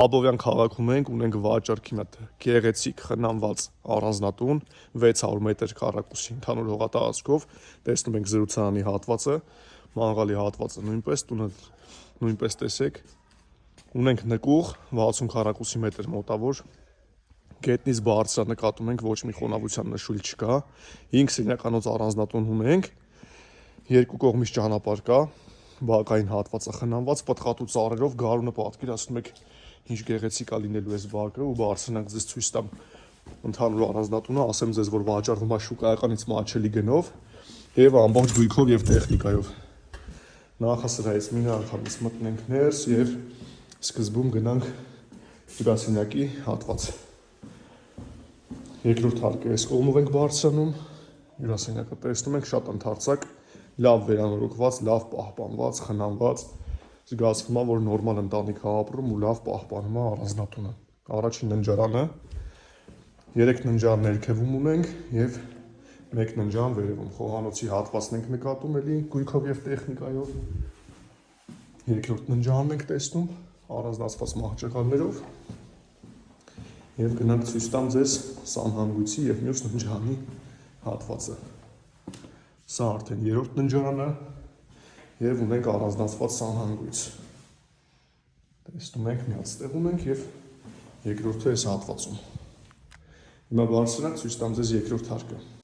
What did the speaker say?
Աբովյան քաղաքում ունենք վաճառքի մոտ գեղեցիկ խնամված առանձնատուն 600 մետր քառակուսի ընդհանուր հողատարածքով, տեսնում ենք զրուցարանի հատվածը, մանգալի հատվածը նույնպես, տունը նույնպես տեսեք, ունենք նկուղ 60 քառակուսի մետր մոտավոր, գետնից բարձր նկատում ենք ոչ մի խոնավության նշույլ չկա, 5 սենյականոց առանձնատուն ունենք, երկու կողմից ճանապարհ կա, բակային հատվածը խնամված, պտղատու ծառերով, գարունը պատկերացնում եք ինչ գեղեցիկ է լինելու այս բակը ու բարձրանանք ձեզ ցույց տամ ընդհանուր առանձնատունը, ասեմ ձեզ, որ վաճառվում է շուկայականից մատչելի գնով եւ ամբողջ գույքով եւ տեխնիկայով։ Նախասրահից մի անգամից մտնենք ներս եւ սկզբում գնանք հյուրասենյակի հատված։ Երկրորդ հարկը այս կողմով ենք բարձրանում, հյուրասենյակը տեսնում ենք շատ ընդարձակ, լավ վերանորոգված, լավ պահպանված, խնամված, զգացվում է, որ նորմալ ընտանիք է ապրում ու լավ պահպանում է առանձնատունը։ Առաջին ննջարանը, 3 ննջար ներքևում ունենք եւ 1 ննջան վերևում, խոհանոցի հատվածն ենք նկատում էլի գույքով եւ տեխնիկայով։ Երկրորդ ննջարն ենք տեսնում առանձնացված մահճակալներով եւ գնանք ցույց տամ ձեզ սանհանգույցի եւ մյուս ննջարանի հատվածը։ Սա արդեն երրորդ ննջարանը եւ ունենք առանձնացված սանհանգույց։ Տեսնում եք, միած տեղում ենք եւ երկրորդը այս հատվածում։ Հիմա բարձրանանք ցույց տամ ձեզ երկրորդ հարկը։